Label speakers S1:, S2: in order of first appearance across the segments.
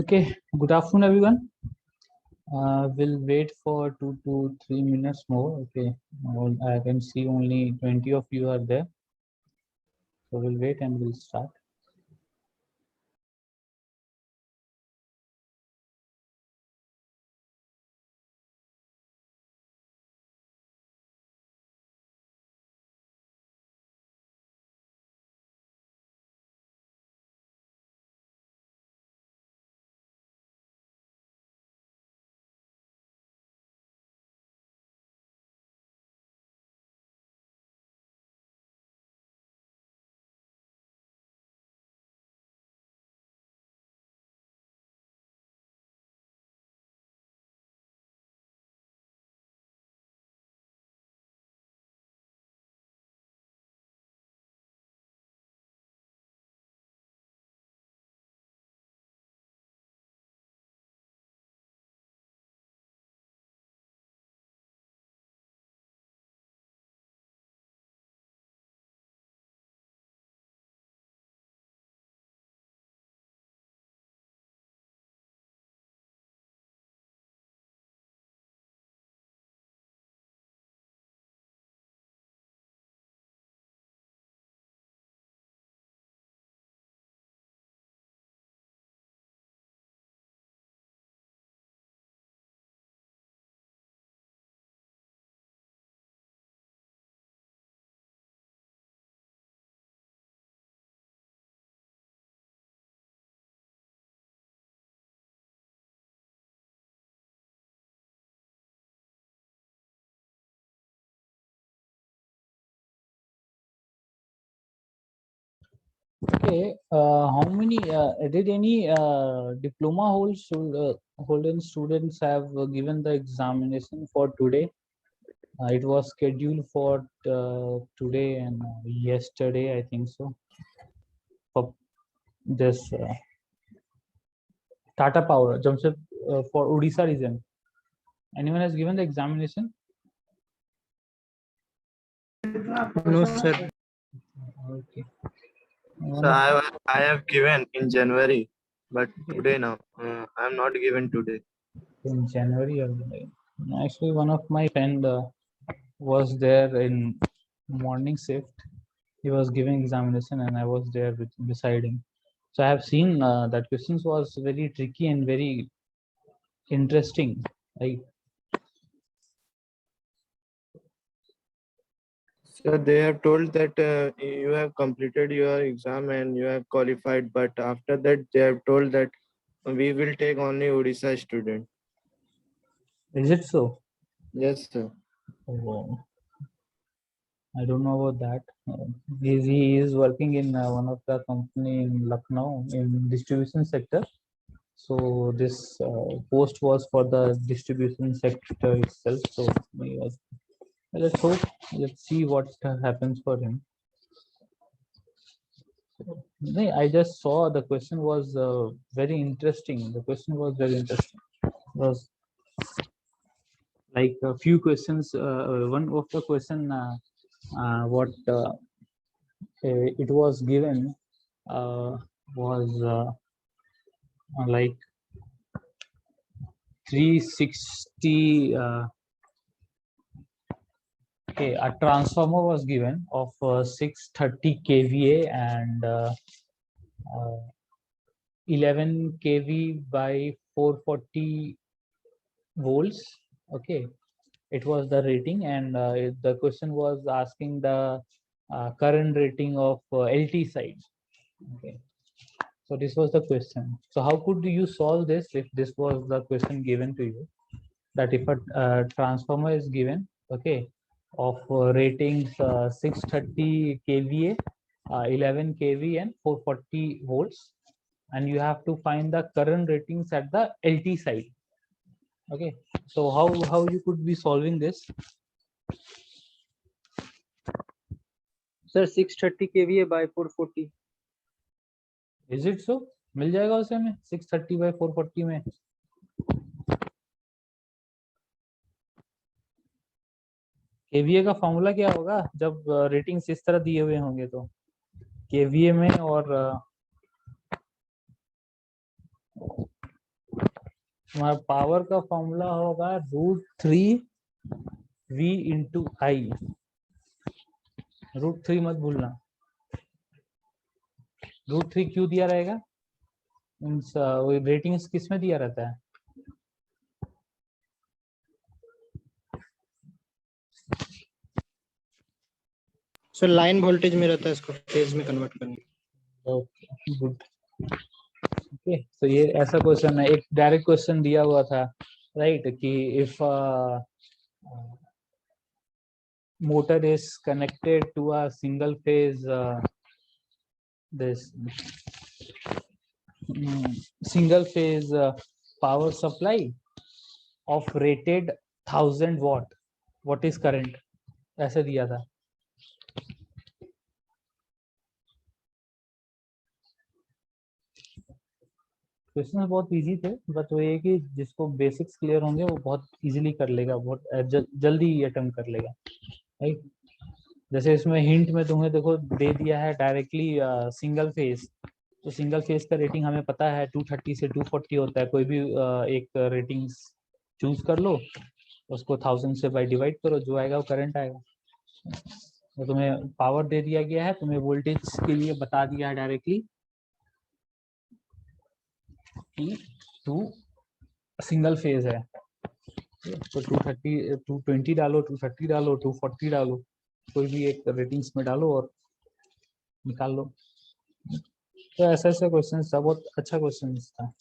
S1: Okay, good afternoon, everyone. We'll wait for 2 to 3 minutes more. Okay, I can see only 20 of you are there. So we'll wait and we'll start. Okay, how many did any diploma holding students have given the examination for today? It was scheduled for today and yesterday, I think so. For this Tata Power, Jamshedpur, for Odisha region. Anyone has given the examination?
S2: No, sir.
S1: Okay.
S2: So I have given in January, but today now I am not given today.
S1: In January or July. Actually, one of my friend was there in morning shift. He was giving examination, and I was there beside him. So I have seen that questions was very tricky and very interesting. Like,
S2: So they have told that you have completed your exam and you have qualified, but after that they have told that we will take only Odisha student.
S1: is it so?
S2: Yes, sir.
S1: Oh, I don't know about that. He is working in one of the company in Lucknow in distribution sector. So this post was for the distribution sector itself. So he was, let's hope, let's see what happens for him. No, I just saw the question was very interesting. The question was very interesting. It was like a few questions. One of the question, what it was given was like 360. Okay, a transformer was given of 630 kVA and 11 kV by 440 volts. Okay, it was the rating, and the question was asking the current rating of LT side. Okay, so this was the question. So how could you solve this if this was the question given to you? That if a transformer is given, okay, of ratings 630 kVA, 11 kV, and 440 volts, and you have to find the current ratings at the LT side. Okay, so how you could be solving this?
S3: Sir 630 kVA by 440.
S1: Is it so? मिल जाएगा उसे में 630 bye 440 में? KVA का formula क्या होगा जब ratings इस तरह दिए हुए होंगे? तो केवीए में और तुम्हारा पावर का फॉर्मूला होगा √3 V इंटू आई। √3 मत भूलना। √3 क्यों दिया रहेगा? मीन्स रेटिंग्स किस में दिया रहता है?
S4: सर लाइन वोल्टेज में रहता है, इसको फेज में कन्वर्ट करने।
S1: Okay good. ओके तो ये ऐसा क्वेश्चन है, एक डायरेक्ट क्वेश्चन दिया हुआ था राइट कि if motor is connected to a single phase this single phase power supply of rated 1000 watt, what is current? ऐसे दिया था। क्वेश्चन बहुत इजी थे, बट वो ये कि जिसको बेसिक्स क्लियर होंगे वो बहुत इजीली कर लेगा, बहुत जल्दी अटेम्प्ट कर लेगा राइट। जैसे इसमें हिंट में तुम्हें देखो दे दिया है डायरेक्टली सिंगल फेज, तो सिंगल फेज का रेटिंग हमें पता है 230 से 240 होता है। कोई भी एक रेटिंग्स चूज कर लो, उसको 1000 से बाय डिवाइड करो, जो आएगा वो करंट आएगा। तो तुम्हें पावर दे दिया गया है, तुम्हें वोल्टेज के लिए बता दिया है डायरेक्टली कि 2 सिंगल फेज है, तो 230 220 डालो, 230 डालो, 240 डालो, कोई भी एक रेटिंग्स में डालो और निकाल लो। तो ऐसा ऐसा क्वेश्चन था, बहुत अच्छा क्वेश्चन था।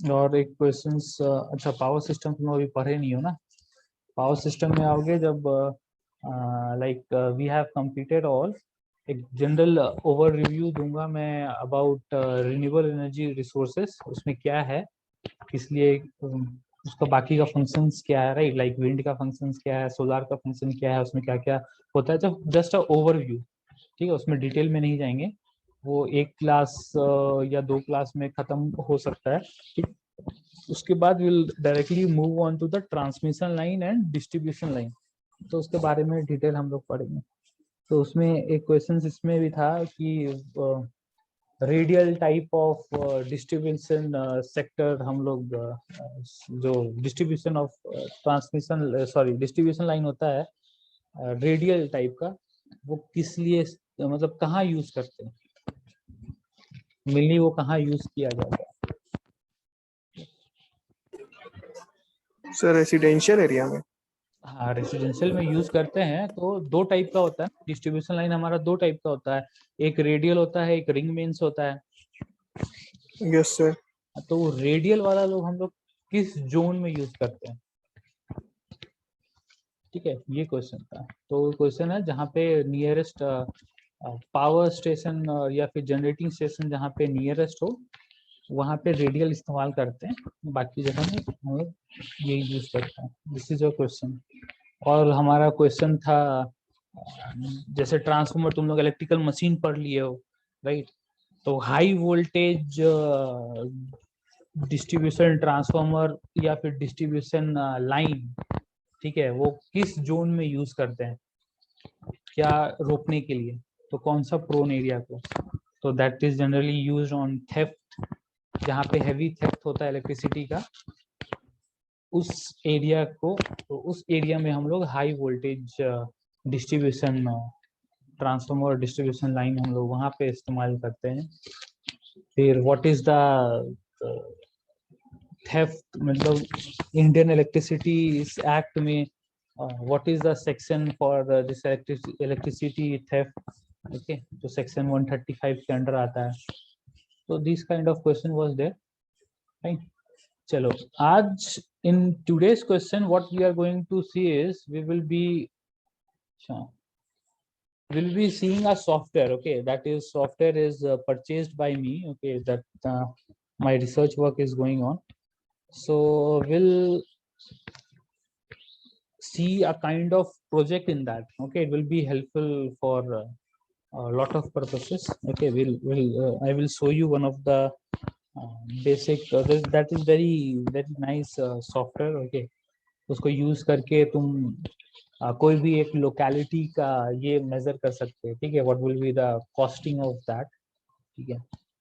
S1: और एक क्वेश्चन, अच्छा पावर सिस्टम तुम अभी पढ़े नहीं हो ना। पावर सिस्टम में आओगे जब like we have completed all, एक जनरल ओवर रिव्यू दूंगा मैं अबाउट रिन्यूएबल एनर्जी रिसोर्सेस, उसमें क्या है, इसलिए उसका बाकी का फंक्शंस क्या है राइट, लाइक विंड का फंक्शंस क्या है, सोलार का फंक्शन क्या है, उसमें क्या क्या होता है, तो जस्ट अ ओवरव्यू, ठीक है, उसमें डिटेल में नहीं जाएंगे, वो एक क्लास या 2 क्लास में खत्म हो सकता है, ठीक। उसके बाद will directly move on to the transmission line and distribution line, तो उसके बारे में डिटेल हम लोग पढ़ेंगे। तो उसमें एक क्वेश्चन इसमें भी था कि radial type of distribution sector हम लोग जो distribution of transmission sorry distribution line होता है रेडियल टाइप का, वो किस लिए मतलब कहाँ यूज करते हैं, मेनली वो कहाँ यूज किया जाता है?
S2: सर रेसिडेंशियल एरिया में।
S1: हाँ रेसिडेंशियल में यूज करते हैं, तो 2 टाइप का होता है डिस्ट्रीब्यूशन लाइन हमारा, 2 टाइप का होता है, एक रेडियल होता है, एक रिंग मेंस होता है।
S2: Yes sir.
S1: तो रेडियल वाला लोग हम लोग किस जोन में यूज करते हैं, ठीक है, ये क्वेश्चन था। तो क्वेश्चन है जहाँ पे नियरेस्ट पावर स्टेशन या फिर जनरेटिंग स्टेशन जहाँ पे नियरेस्ट हो, वहाँ पे रेडियल इस्तेमाल करते हैं, बाकी जगह में हम लोग यही यूज करते हैं। This is your question. और हमारा क्वेश्चन था जैसे ट्रांसफार्मर, तुम लोग इलेक्ट्रिकल मशीन पढ़ लिए हो राइट, तो हाई वोल्टेज डिस्ट्रीब्यूशन ट्रांसफार्मर या फिर डिस्ट्रीब्यूशन लाइन, ठीक है, वो किस जोन में यूज करते हैं क्या रोकने के लिए, तो कौन सा प्रोन एरिया को, तो that is generally used on theft, जहाँ पे हैवी थेफ्ट होता है इलेक्ट्रिसिटी का, उस एरिया को, तो उस एरिया में हम लोग high voltage distribution transformer distribution line हम लोग वहाँ पे इस्तेमाल करते हैं। फिर व्हाट इज द थेफ्ट, मतलब इंडियन इलेक्ट्रिसिटी एक्ट में what is the section for this electricity theft, okay, तो सेक्शन 135 के अंडर आता है। तो this kind of question was there right. चलो आज in today's question what we are going to see is we will be seeing a software, okay, that is software is purchased by me, okay, that my research work is going on, so we'll see a kind of project in that, okay, it will be helpful for a lot of purposes, okay, I will show you one of the basic that is very nice software, okay, उसको use करके तुम कोई भी एक locality का ये major कर सकते हैं, ठीक है, what will be the costing of that, ठीक है,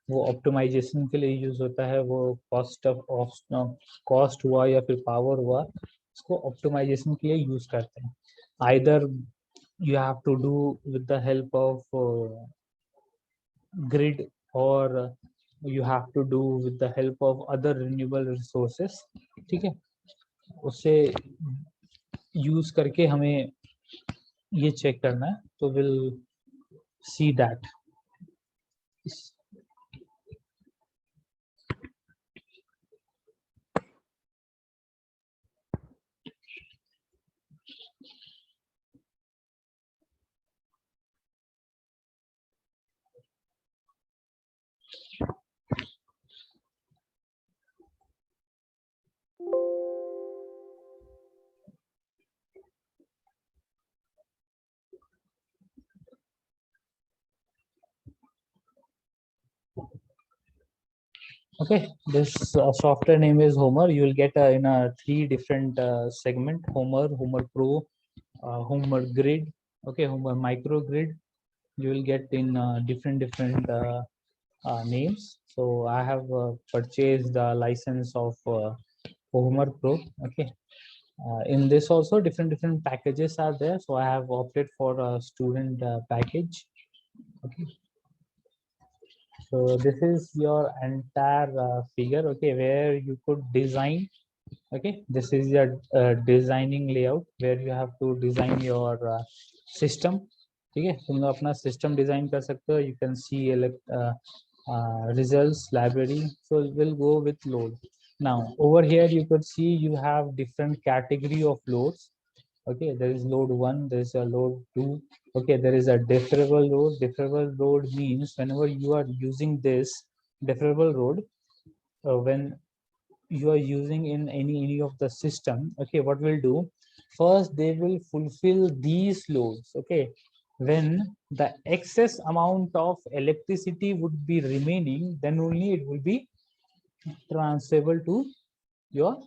S1: वो ऑप्टिमाइजेशन के लिए यूज होता है, वो कॉस्ट हुआ या फिर पावर हुआ, इसको ऑप्टिमाइजेशन के लिए यूज करते हैं। Either you have to do with the help of grid, or you have to do with the help of other renewable resources, ठीक है, उससे यूज करके हमें ये चेक करना है, तो will see that. Okay, this software name is Homer. You will get in a 3 different segment: Homer, Homer Pro, Homer Grid, okay, Homer Microgrid. You will get in different names. So I have purchased the license of Homer Pro. Okay, in this also different packages are there. So I have opted for a student package. Okay. So this is your entire figure, okay, where you could design. Okay, this is your designing layout where you have to design your system. ठीक है, तुम लोग अपना system design कर सकते हो. You can see results library. So we'll go with load. Now over here you could see you have different category of loads. Okay, there is load 1, there is a load 2. Okay, there is a deferrable load. Deferrable load means whenever you are using this deferrable load, when you are using in any of the system, okay, what we'll do first, they will fulfill these loads. Okay, when the excess amount of electricity would be remaining, then only it will be transferable to your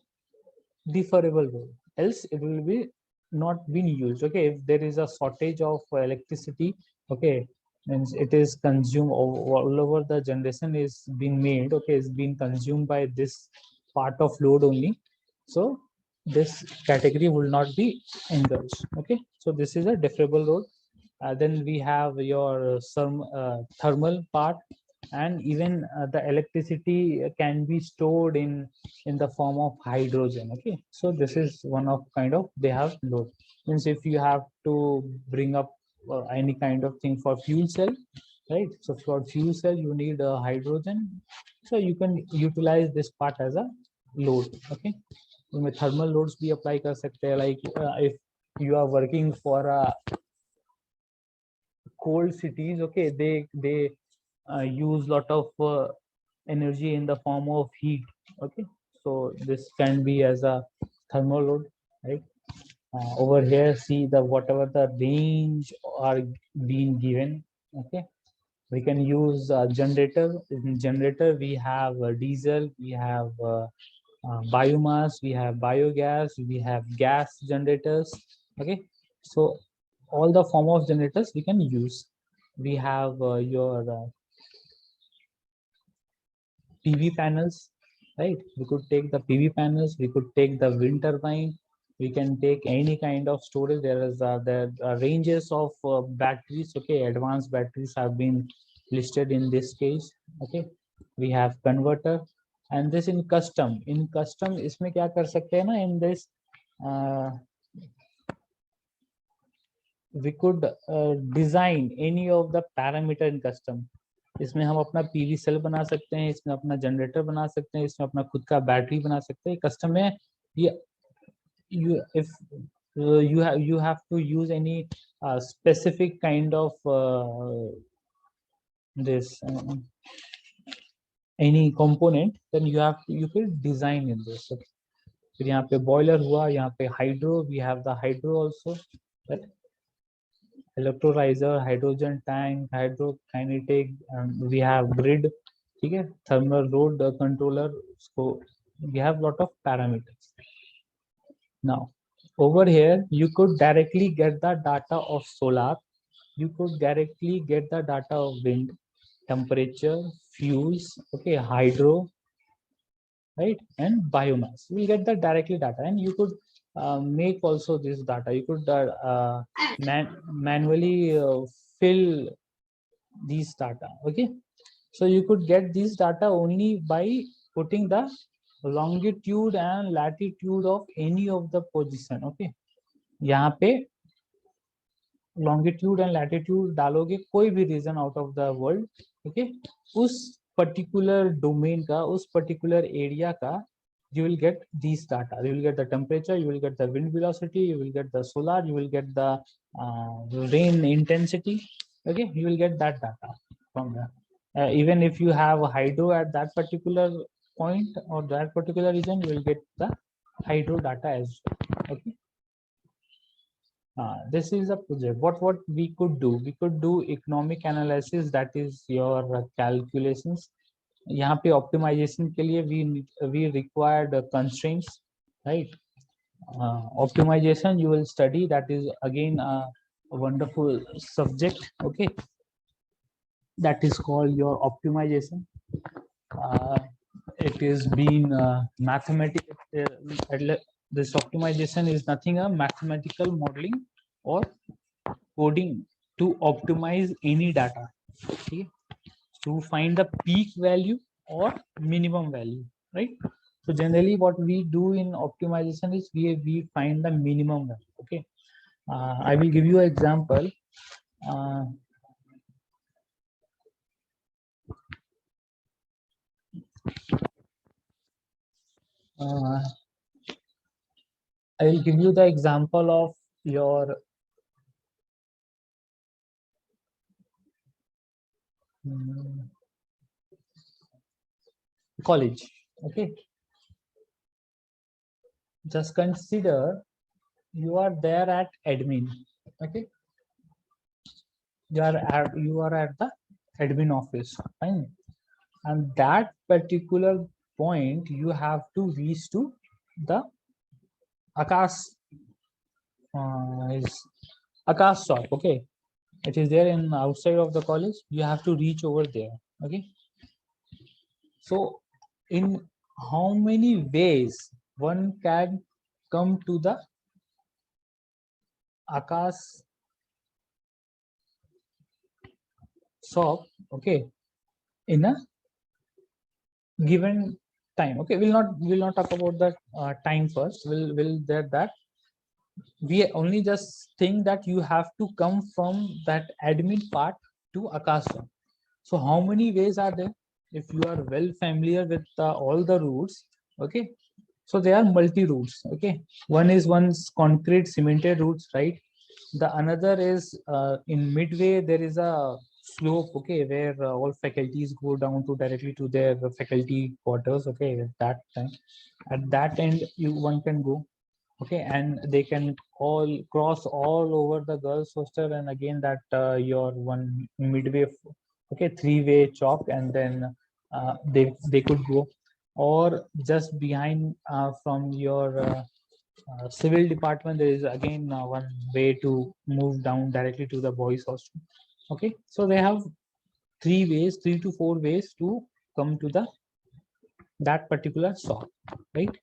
S1: deferrable load, else it will be not being used. Okay, if there is a shortage of electricity, okay, means it is consumed all over the generation is being made, okay, is being consumed by this part of load only, so this category will not be indulged. Okay, so this is a deferrable load. Then we have your thermal part, and even the electricity can be stored in the form of hydrogen. Okay, so this is one of kind of they have load. Means if you have to bring up any kind of thing for fuel cell, right? So for fuel cell you need hydrogen, so you can utilize this part as a load. Okay, उसमें thermal loads भी apply कर सकते हैं, like if you are working for a cold cities, okay, they use lot of energy in the form of heat. Okay, so this can be as a thermal load, right? Over here see the whatever the range are being given. Okay, we can use generator. In generator we have diesel, we have biomass, we have biogas, we have gas generators. Okay, so all the form of generators we can use. We have your PV panels, right? We could take the PV panels, we could take the wind turbine, we can take any kind of storage. There are ranges of batteries. Okay, advanced batteries have been listed in this case. Okay, we have converter, and this in custom. In custom इसमें क्या कर सकते हैं ना, in this we could design any of the parameter in custom. इसमें हम अपना PV cell बना सकते हैं, इसमें अपना जनरेटर बना सकते हैं, इसमें अपना खुद का बैटरी बना सकते हैं. कस्टम में ये if you have to use any specific kind of this any component, then you could design in this. Okay. फिर यहाँ पे बॉयलर हुआ, यहाँ पे hydro, we have the hydro also, right? Electrolyzer, hydrogen tank, hydrokinetic, and we have grid. ठीक है, thermal load controller. So we have lot of parameters. Now over here you could directly get the data of solar, you could directly get the data of wind, temperature, fuels, okay, hydro, right, and biomass. You will get the directly data, and you could make also this data. You could manually fill these data. Okay, so you could get these data only by putting the longitude and latitude of any of the position. Okay, यहाँ पे longitude and latitude डालोगे कोई भी region out of the world, okay, उस particular domain का, उस particular area का, you will get these data. You will get the temperature, you will get the wind velocity, you will get the solar, you will get the rain intensity. Okay, you will get that data from there. Even if you have hydro at that particular point or that particular region, you will get the hydro data as well. Okay. This is a project. What we could do? We could do economic analysis, that is your calculations. यहाँ पे optimization के लिए we required constraints, right? Optimization you will study, that is again a wonderful subject. Okay, that is called your optimization. It is been mathematical. This optimization is nothing a mathematical modeling or coding to optimize any data. Okay, to find the peak value or minimum value, right? So generally what we do in optimization is we find the minimum value. Okay, I will give you an example. I will give you the example of your college. Okay, just consider you are there at admin. Okay, you are at the admin office, fine, and that particular point you have to reach to the Akash is Akash shop. Okay, it is there in outside of the college. You have to reach over there. Okay, so in how many ways one can come to the Akash shop, okay, in a given time? Okay, we'll not talk about that time first. We'll that we only just think that you have to come from that admin part to Akash shop. So how many ways are there? If you are well familiar with all the routes, okay, so there are multi routes. Okay, one's concrete cemented routes, right? The another is in midway there is a slope, okay, where all faculties go down to directly to their faculty quarters. Okay, at that time, at that end one can go. Okay, and they can all cross all over the girls hostel, and again that your one midway, okay, three-way chalk, and then they could go, or just behind from your civil department there is again one way to move down directly to the boys hostel. Okay, so they have 3 to 4 ways to come to that particular shop, right?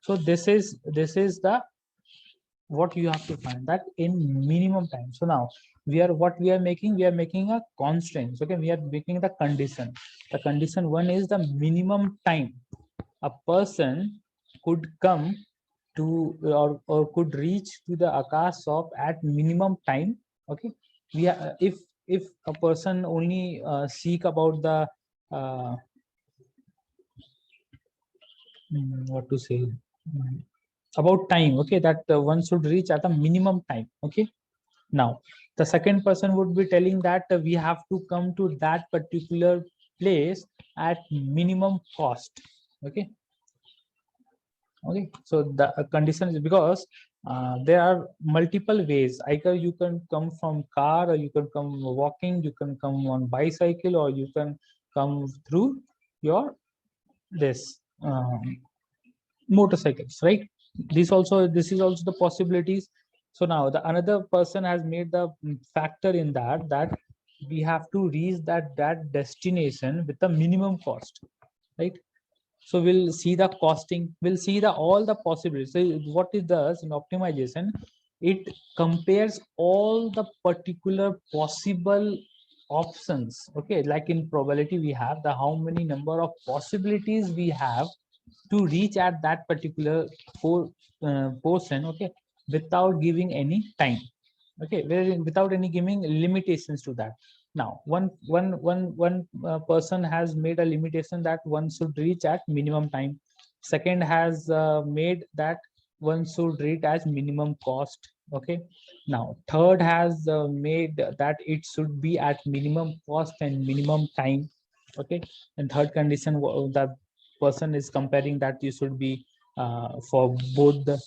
S1: So this is the what you have to find that in minimum time. So now we are making a constraint. Okay, we are making the condition. The condition one is the minimum time a person could come to or could reach to the Akash shop at minimum time. Okay, we are, if a person only seek about the what to say, about time, okay, that one should reach at a minimum time. Okay, now the second person would be telling that we have to come to that particular place at minimum cost. Okay, so the condition is because there are multiple ways. Either you can come from car, or you can come walking, you can come on bicycle, or you can come through your this motorcycles, right? This is also the possibilities. So now the another person has made the factor in that we have to reach that destination with the minimum cost, right? So we'll see the costing, we'll see the all the possibilities. So what it does in optimization, it compares all the particular possible options. Okay, like in probability we have the how many number of possibilities we have to reach at that particular portion, okay, without giving any time, okay, without any giving limitations to that. Now one person has made a limitation that one should reach at minimum time. Second has made that one should reach as minimum cost, okay. Now third has made that it should be at minimum cost and minimum time, okay. And third condition, the person is comparing that you should be for both the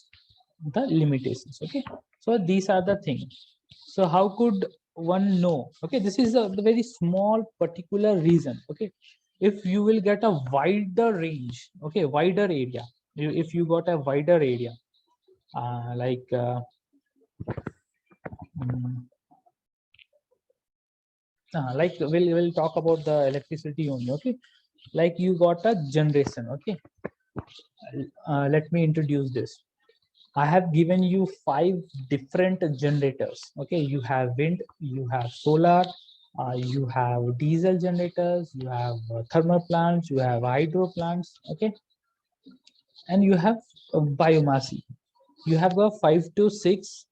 S1: limitations, okay. So these are the things. So how could one know? Okay, this is the very small particular reason, okay. If you will get a wider range, okay, wider area, if you got a wider area, like mm, like we'll talk about the electricity only, okay. Like you got a generation, okay. Let me introduce this. I have given you 5 different generators. Okay, you have wind, you have solar, you have diesel generators, you have thermal plants, you have hydro plants. Okay, and you have biomass. You have got 5 to 6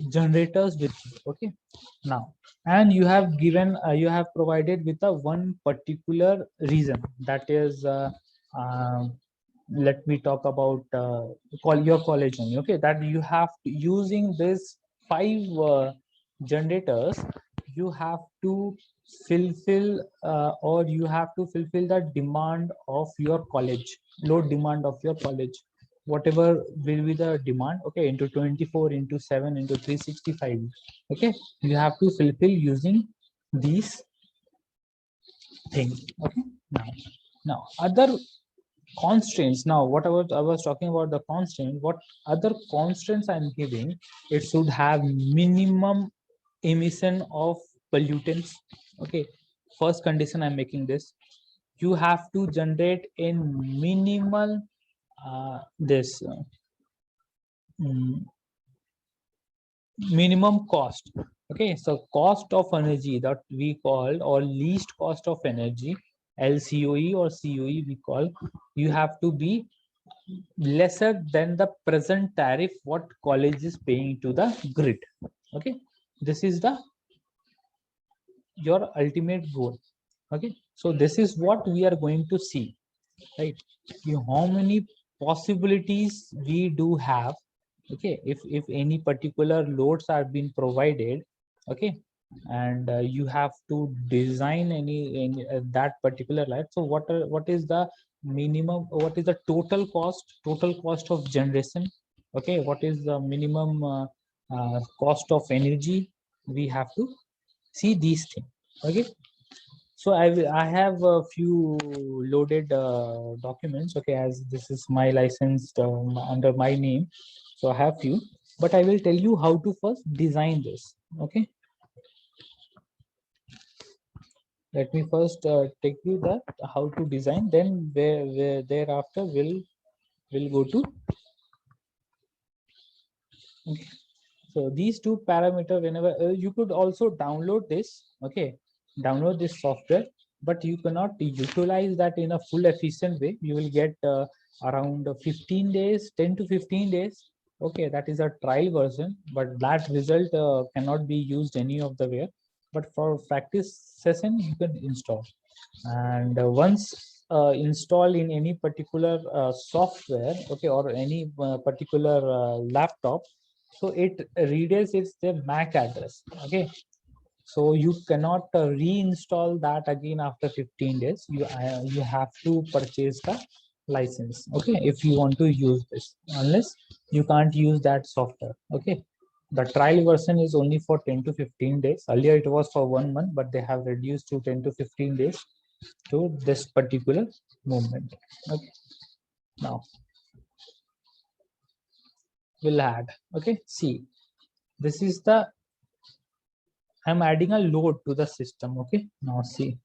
S1: generators with you. Okay, now, and you have given, you have provided with a one particular reason, that is. Let me talk about your college only, okay, that you have to, using this 5 generators, you have to fulfill or you have to fulfill the demand of your college, load demand of your college, whatever will be the demand, okay, into 24 into 7 into 365, okay. You have to fulfill using these things, okay. Now other constraints. Now what I was talking about the constraint, what other constraints I'm giving, it should have minimum emission of pollutants, okay. First condition I'm making this, you have to generate in minimal this mm, minimum cost, okay. So cost of energy that we call, or least cost of energy, LCOE or COE we call, you have to be lesser than the present tariff what college is paying to the grid, okay. This is the your ultimate goal, okay. So this is what we are going to see, right? How many possibilities we do have, okay, if any particular loads are being provided, okay, and you have to design any that particular light. So what is the minimum, what is the total cost of generation, okay, what is the minimum cost of energy, we have to see these things, okay. So I have a few loaded documents, okay, as this is my licensed under my name. So I have few, but I will tell you how to first design this, okay. Let me first take you that how to design, then where thereafter will go to, okay. So these two parameter, whenever you could also download this, okay, download this software, but you cannot utilize that in a full efficient way. You will get around 15 days, 10 to 15 days, okay. That is a trial version, but that result cannot be used any of the way. But for practice session you can install, and once install in any particular software, okay, or any particular laptop, so it reads it's the MAC address, okay. So you cannot reinstall that again after 15 days. You have to purchase the license, okay, if you want to use this, unless you can't use that software, okay. The trial version is only for 10 to 15 days. Earlier it was for 1 month, but they have reduced to 10 to 15 days to this particular movement, okay. Now we'll add, okay. See, this is the I'm adding a load to the system. Okay, now see,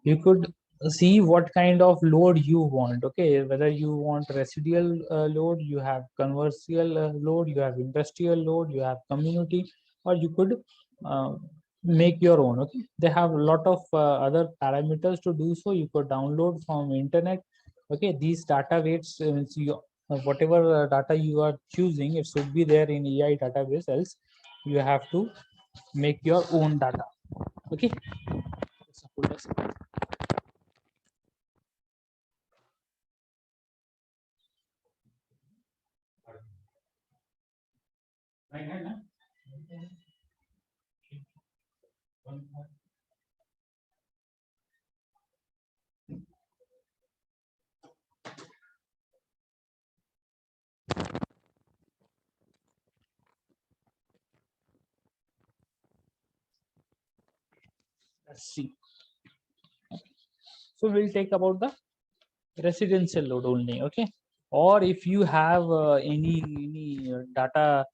S1: you could see what kind of load you want. Okay, whether you want residual load, you have commercial load, you have industrial load, you have community, or you could make your own. Okay, they have a lot of other parameters to do so. You could download from internet. Okay, these data weights, whatever data you are choosing, it should be there in EI database, else you have to make your own data. Okay. Let's see. So we'll take about the residential load only. Okay, or if you have any data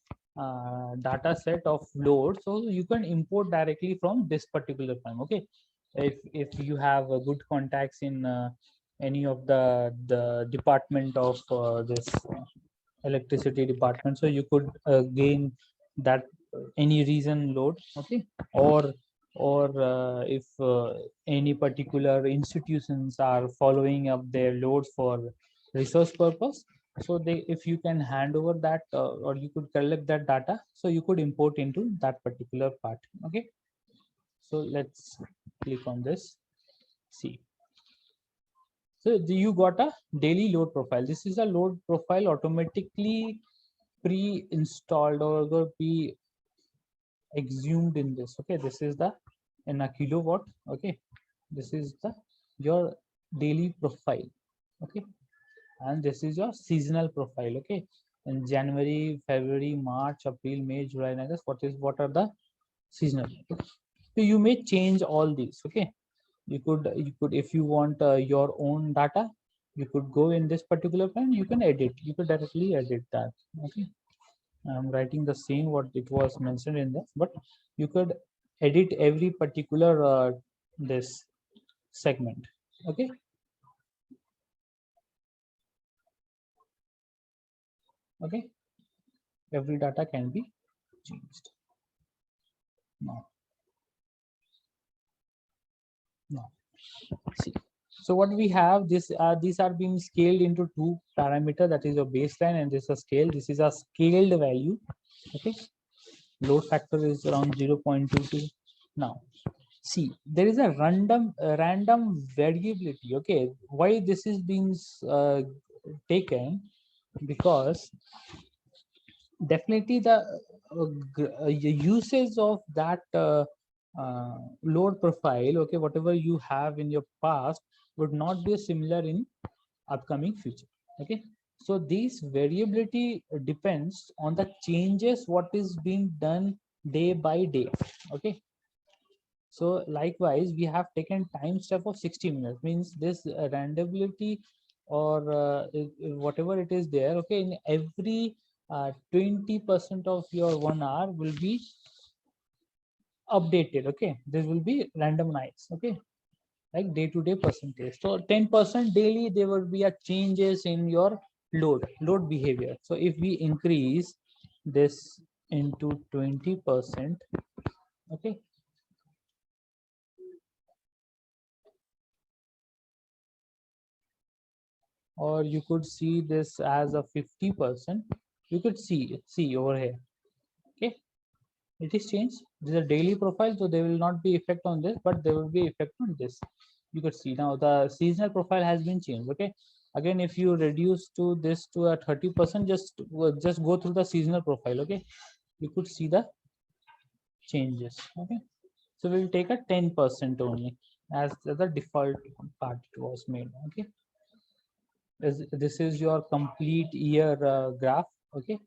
S1: set of load, so you can import directly from this particular time. Okay, if you have good contacts in any of the department of this electricity department, so you could gain that any reason load. Okay, or if any particular institutions are following up their loads for resource purpose, so they, if you can hand over that or you could collect that data, so you could import into that particular part. Okay, so let's click on this. See, so you got a daily load profile. This is a load profile automatically pre-installed or be exhumed in this. Okay, this is the in a kilowatt. Okay, this is the your daily profile. Okay, and this is your seasonal profile. Okay, in January, February, March, April, May, July, and August, what are the seasonal? Okay. So you may change all these. Okay, you could if you want your own data, you could go in this particular plan, you can edit, you could directly edit that. Okay, I'm writing the same what it was mentioned in this, but you could edit every particular this segment. Okay, okay, every data can be changed now. See, so what we have, this these are being scaled into two parameter, that is your baseline and this is a scale. This is a scaled value. Okay, load factor is around 0.22. Now see, there is a random variability. Okay, why this is being taken? Because definitely the usage of that load profile, okay, whatever you have in your past would not be similar in upcoming future. Okay, so this variability depends on the changes what is being done day by day. Okay, so likewise we have taken time step of 60 minutes, means this randomability or whatever it is there. Okay, in every 20% of your 1 hour will be updated. Okay, this will be randomized. Okay, like day-to-day percentage. So 10% daily there will be a changes in your load behavior. So if we increase this into 20%, okay, or you could see this as a 50%, you could see over here. Okay, it is changed. This is a daily profile, so there will not be effect on this, but there will be effect on this. You could see now the seasonal profile has been changed. Okay, again if you reduce to this to a 30%, just go through the seasonal profile. Okay, you could see the changes. Okay, so we'll take a 10% only as the default part was made. Okay, this is your complete year graph. Okay,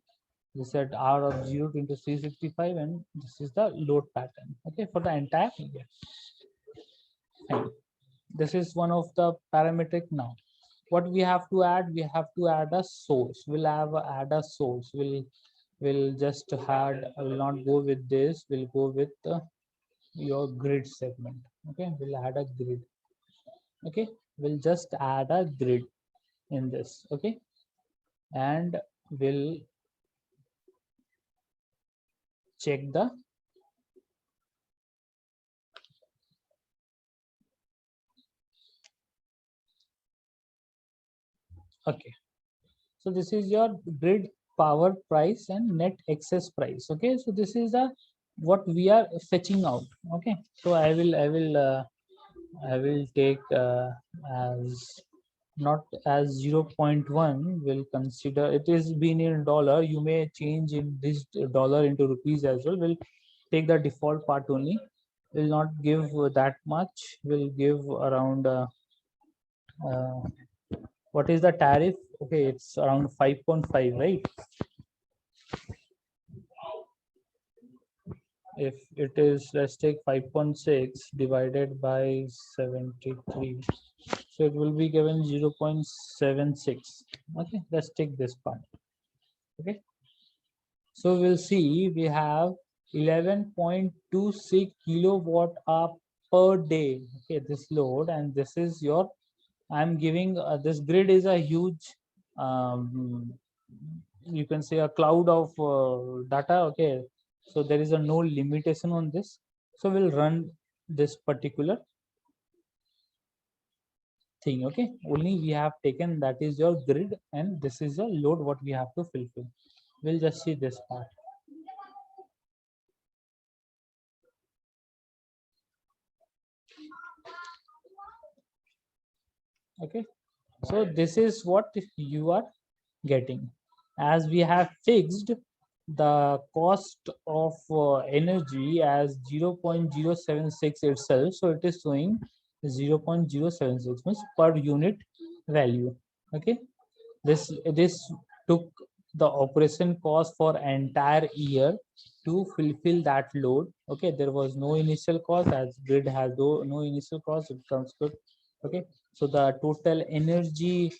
S1: we said R of 0 into 365, and this is the load pattern. Okay, for the entire year. Fine. This is one of the parametric. Now what we have to add, we have to add a source. We'll add a source. We'll just add, I will not go with this, we'll go with your grid segment. Okay, we'll add a grid. Okay, we'll just add a grid in this. Okay, and we'll check the okay. So this is your grid power price and net excess price. Okay, so this is the what we are fetching out. Okay, so I will take as not as 0.1. Will consider it is been in dollar. You may change in this dollar into rupees as well. We'll take the default part only. Will not give that much. Will give around uh, what is the tariff? Okay, it's around 5.5, right? If it is, let's take 5.6 divided by 73, so it will be given 0.76. Okay, let's take this part. Okay, so we'll see we have 11.26 kilowatt hour per day. Okay, this load, and this is your, I'm giving this grid is a huge you can say a cloud of data. Okay, so there is a no limitation on this, so we'll run this particular thing. Okay, only we have taken that is your grid, and this is the load what we have to fulfill. We'll just see this part. Okay, so this is what you are getting, as we have fixed the cost of energy as 0.076 itself, so it is showing 0.076 means per unit value. Okay, this took the operation cost for entire year to fulfill that load. Okay, there was no initial cost, as grid has no initial cost, it comes good. Okay, so the total energy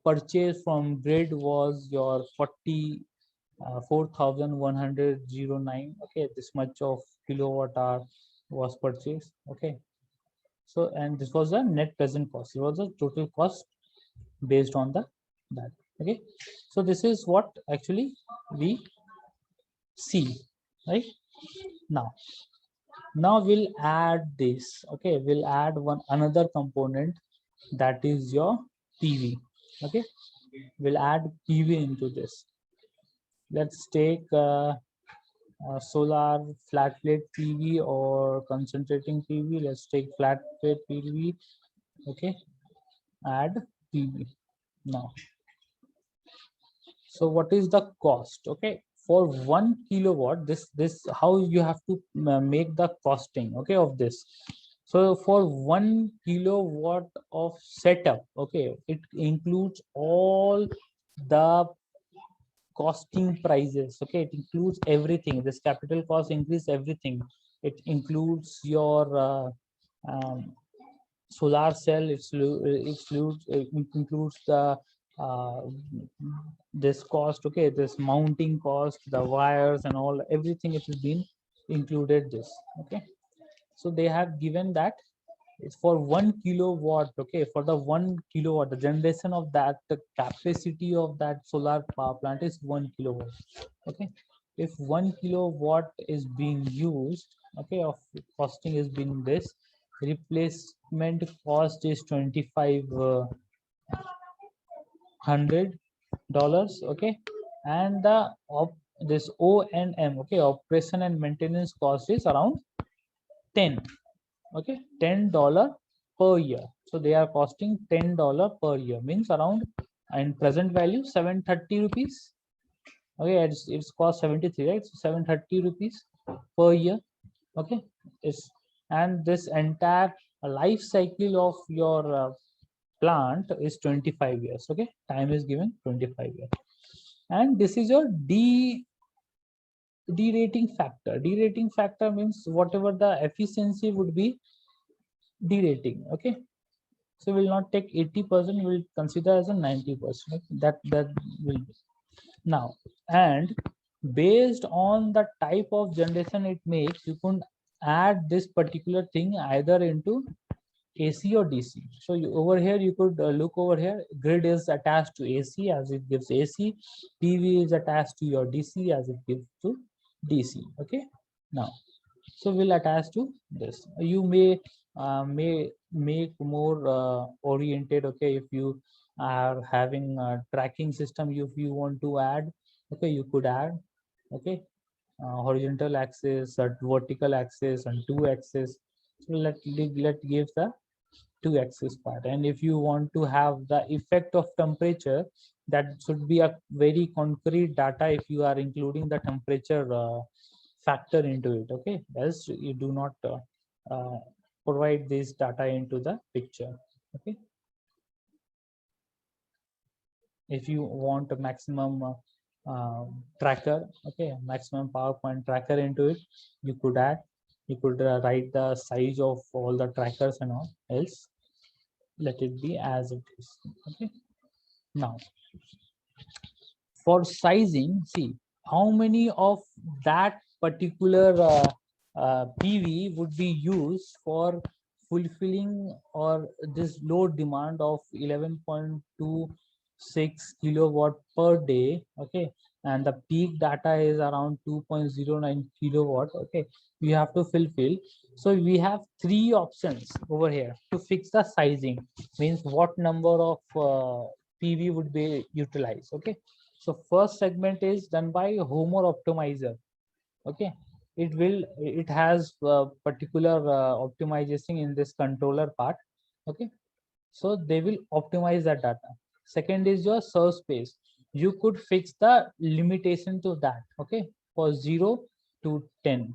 S1: purchase from grid was your 4,109. Okay, this much of kilowatt hour was purchased. Okay, so and this was the net present cost. It was the total cost based on the that. Okay, so this is what actually we see, right? Now we'll add this. Okay, we'll add one another component, that is your PV. Okay, we'll add PV into this. Let's take solar flat plate PV or concentrating PV. Let's take flat plate PV. Okay, add PV now. So what is the cost? Okay, for 1 kilowatt, this how you have to make the costing, okay, of this. So for 1 kilowatt of setup, okay, it includes all the costing prices. Okay, it includes everything. This capital cost includes everything. It includes your solar cell. It includes the uh, this cost. Okay, this mounting cost, the wires and all, everything it has been included this. Okay, so they have given that it's for 1 kilowatt. Okay, for the 1 kilowatt, the generation of that, the capacity of that solar power plant is 1 kilowatt. Okay, if 1 kilowatt is being used, okay, of costing is being this, replacement cost is $2,500. Okay, and the this O&M, okay, operation and maintenance cost is around 10. Okay, $10 per year. So they are costing $10 per year, means around in present value 730 rupees. Okay, it's cost 73, right? So 730 rupees per year. Okay, it's, and this entire life cycle of your plant is 25 years. Okay, time is given 25 years, and this is your derating factor. Derating factor means whatever the efficiency would be derating. Okay, so we'll not take 80%, we'll consider as a 90%. That will be now, and based on the type of generation it makes, you can add this particular thing either into AC or DC. So over here you could look over here, grid is attached to AC as it gives AC, PV is attached to your DC as it gives to DC. Okay, now so we'll attach to this. You may make more oriented. Okay, if you are having a tracking system, if you want to add, okay, you could add. Okay, horizontal axis, vertical axis, and 2 axis. So let give the 2 axis part. And if you want to have the effect of temperature, that should be a very concrete data if you are including the temperature factor into it. Okay, else you do not provide this data into the picture. Okay, if you want a maximum tracker, okay, maximum power point tracker into it, you could add, you could write the size of all the trackers and all. Else let it be as it is. Okay, now for sizing, see how many of that particular PV would be used for fulfilling or this load demand of 11.26 kilowatt per day. Okay, and the peak data is around 2.09 kilowatt. Okay, you have to fulfill. So we have 3 options over here to fix the sizing, means what number of PV would be utilized. Okay, so first segment is done by Homer optimizer. Okay, it has particular optimization in this controller part. Okay, so they will optimize that data. Second is your serve space. You could fix the limitation to that. Okay, for 0 to 10.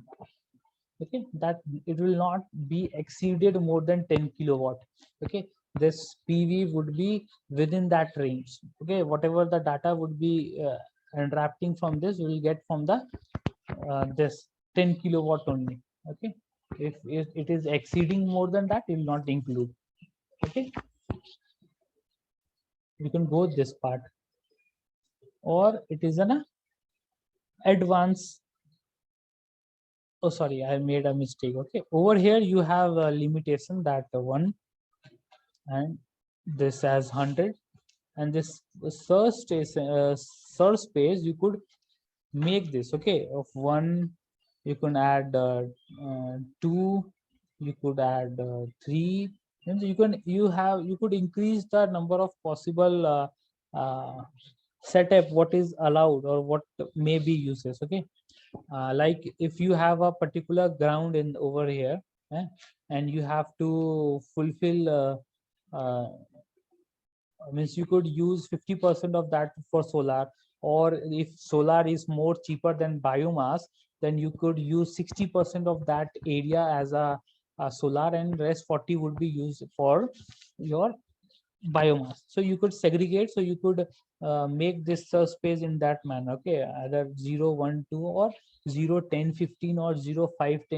S1: Okay, that it will not be exceeded more than 10 kilowatt. Okay, this PV would be within that range. Okay, whatever the data would be enwrapping from this, we will get from the this 10 kilowatt only. Okay, if it is exceeding more than that, it will not include. Okay, you can go this part, or it is an advanced. Oh, sorry, I made a mistake. Okay, over here you have a limitation that 1 and this as 100, and this search space you could make this. Okay, of 1 you can add 2, you could add 3, and you could increase the number of possible setup what is allowed or what may be uses. Okay, like if you have a particular ground in over here, and you have to fulfill means you could use 50% of that for solar, or if solar is more cheaper than biomass, then you could use 60% of that area as a solar, and rest 40 would be used for your biomass. So you could segregate, so you could make this space in that manner. Okay, either 0 1 2 or 0 10 15 or 0 5 10.